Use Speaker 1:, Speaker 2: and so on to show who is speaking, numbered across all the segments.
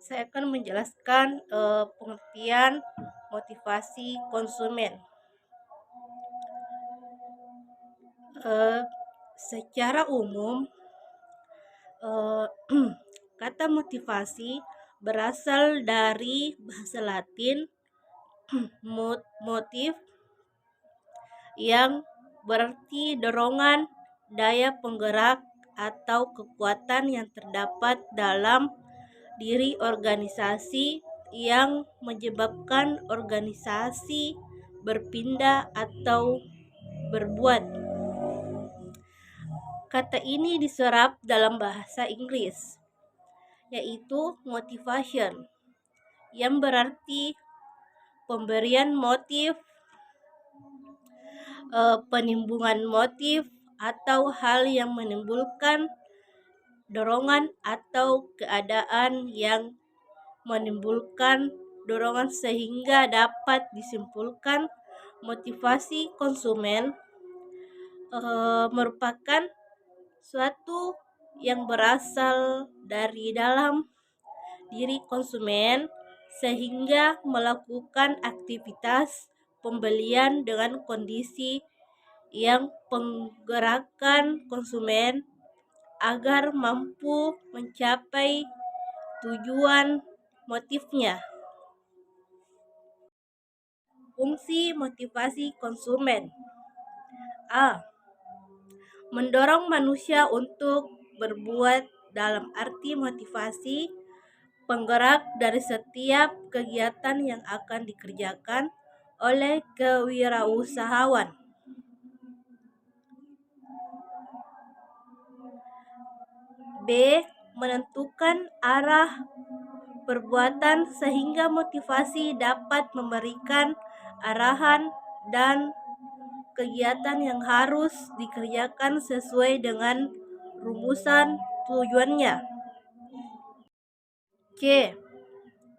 Speaker 1: Saya akan menjelaskan pengertian motivasi konsumen. Eh, Secara umum, eh, kata motivasi berasal dari bahasa Latin motif yang berarti dorongan, daya penggerak, atau kekuatan yang terdapat dalam diri organisasi yang menyebabkan organisasi berpindah atau berbuat. Kata ini diserap dalam bahasa Inggris, yaitu motivation, yang berarti pemberian motif, penimbungan motif, atau hal yang menimbulkan dorongan atau keadaan yang menimbulkan dorongan sehingga dapat disimpulkan motivasi konsumen merupakan suatu yang berasal dari dalam diri konsumen sehingga melakukan aktivitas pembelian dengan kondisi yang penggerakkan konsumen agar mampu mencapai tujuan motifnya. Fungsi motivasi konsumen: A. Mendorong manusia untuk berbuat, dalam arti motivasi penggerak dari setiap kegiatan yang akan dikerjakan oleh kewirausahawan. B. Menentukan arah perbuatan sehingga motivasi dapat memberikan arahan dan kegiatan yang harus dikerjakan sesuai dengan rumusan tujuannya. C.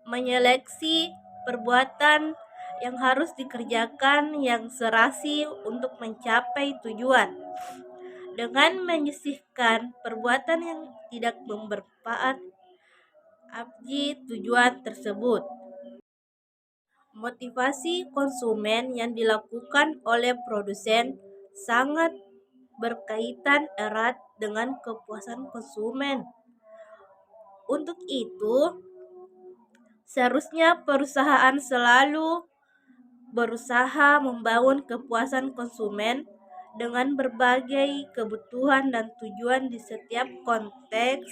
Speaker 1: Menyeleksi perbuatan yang harus dikerjakan yang serasi untuk mencapai tujuan, dengan menyisihkan perbuatan yang tidak bermanfaat bagi tujuan tersebut. Motivasi konsumen yang dilakukan oleh produsen sangat berkaitan erat dengan kepuasan konsumen. Untuk itu, seharusnya perusahaan selalu berusaha membangun kepuasan konsumen dengan berbagai kebutuhan dan tujuan di setiap konteks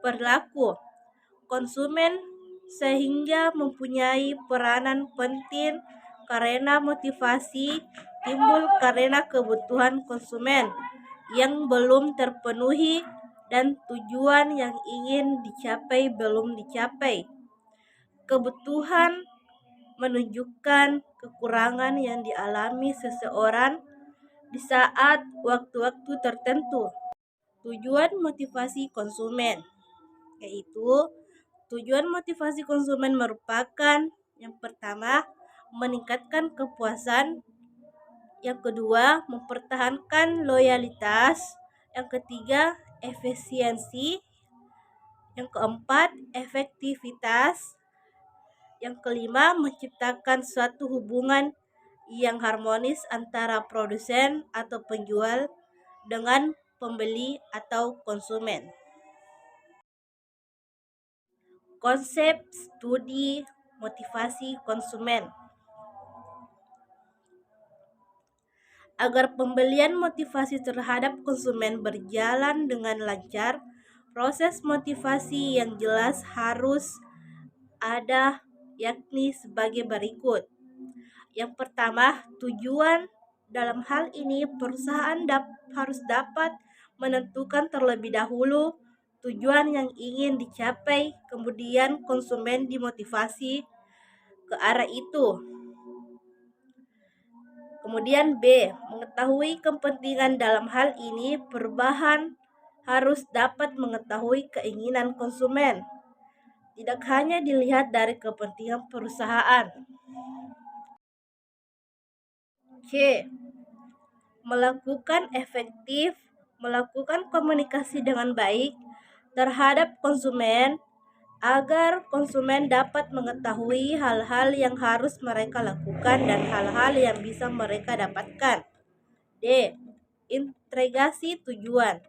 Speaker 1: perilaku konsumen, sehingga mempunyai peranan penting karena motivasi timbul karena kebutuhan konsumen yang belum terpenuhi dan tujuan yang ingin dicapai belum dicapai. Kebutuhan menunjukkan kekurangan yang dialami seseorang di saat waktu-waktu tertentu. Tujuan motivasi konsumen, yaitu tujuan motivasi konsumen merupakan yang pertama, meningkatkan kepuasan, yang kedua, mempertahankan loyalitas, yang ketiga, efisiensi, yang keempat, efektivitas, yang kelima, menciptakan suatu hubungan yang harmonis antara produsen atau penjual dengan pembeli atau konsumen. Konsep studi motivasi konsumen. Agar pembelian motivasi terhadap konsumen berjalan dengan lancar, proses motivasi yang jelas harus ada, yakni sebagai berikut. Yang pertama, tujuan. Dalam hal ini, perusahaan harus dapat menentukan terlebih dahulu tujuan yang ingin dicapai, kemudian konsumen dimotivasi ke arah itu. Kemudian B, mengetahui kepentingan. Dalam hal ini, perubahan harus dapat mengetahui keinginan konsumen, tidak hanya dilihat dari kepentingan perusahaan. C, melakukan komunikasi dengan baik terhadap konsumen agar konsumen dapat mengetahui hal-hal yang harus mereka lakukan dan hal-hal yang bisa mereka dapatkan. D. Integrasi tujuan,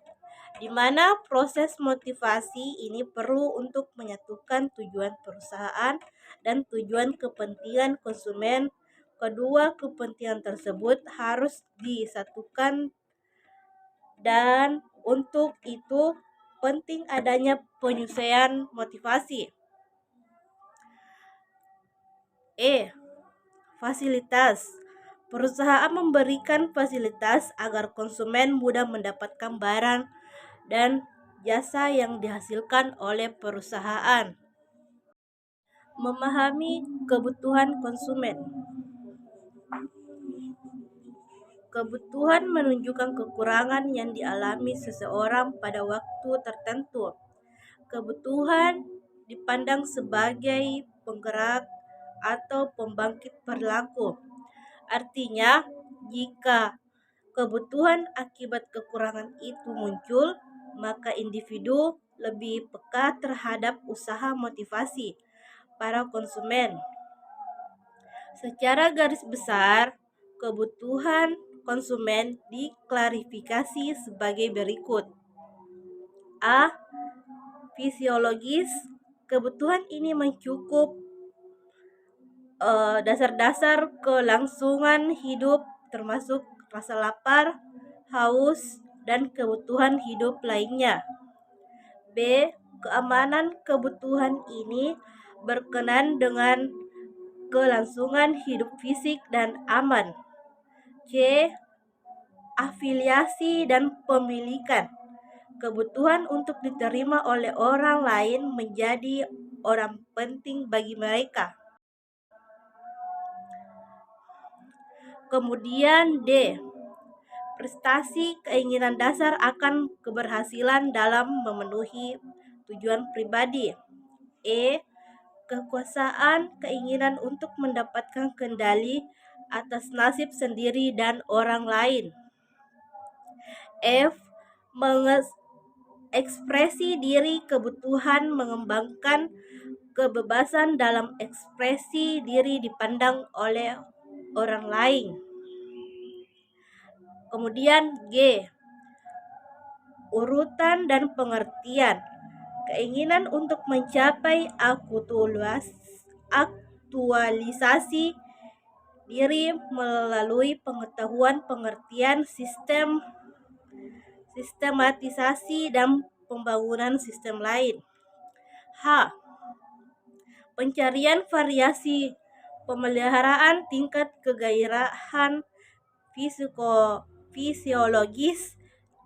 Speaker 1: di mana proses motivasi ini perlu untuk menyatukan tujuan perusahaan dan tujuan kepentingan konsumen. Kedua kepentingan tersebut harus disatukan dan untuk itu penting adanya penyesuaian motivasi. E. Fasilitas. Perusahaan memberikan fasilitas agar konsumen mudah mendapatkan barang dan jasa yang dihasilkan oleh perusahaan. Memahami kebutuhan konsumen. Kebutuhan menunjukkan kekurangan yang dialami seseorang pada waktu tertentu. Kebutuhan dipandang sebagai penggerak atau pembangkit perilaku. Artinya, jika kebutuhan akibat kekurangan itu muncul, maka individu lebih peka terhadap usaha motivasi para konsumen. Secara garis besar, kebutuhan konsumen diklarifikasi sebagai berikut. A. Fisiologis. Kebutuhan ini mencakup dasar-dasar kelangsungan hidup termasuk rasa lapar, haus, dan kebutuhan hidup lainnya. B. Keamanan. Kebutuhan ini berkenaan dengan kelangsungan hidup fisik dan aman. C. Afiliasi dan pemilikan. Kebutuhan untuk diterima oleh orang lain menjadi orang penting bagi mereka. Kemudian D. Prestasi, keinginan dasar akan keberhasilan dalam memenuhi tujuan pribadi. E. Kekuasaan, keinginan untuk mendapatkan kendali atas nasib sendiri dan orang lain. F. Mengekspresi diri, kebutuhan mengembangkan kebebasan dalam ekspresi diri dipandang oleh orang lain. Kemudian G. Urutan dan pengertian, keinginan untuk mencapai aktualisasi diri melalui pengetahuan, pengertian, sistematisasi, dan pembangunan sistem lain. H. Pencarian variasi, pemeliharaan tingkat kegairahan fisiologis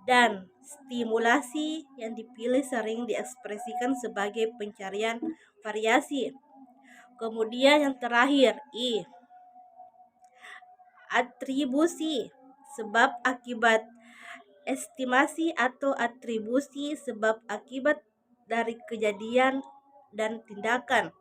Speaker 1: dan stimulasi yang dipilih sering diekspresikan sebagai pencarian variasi. Kemudian yang terakhir, I. Atribusi, sebab akibat, estimasi atau atribusi sebab akibat dari kejadian dan tindakan.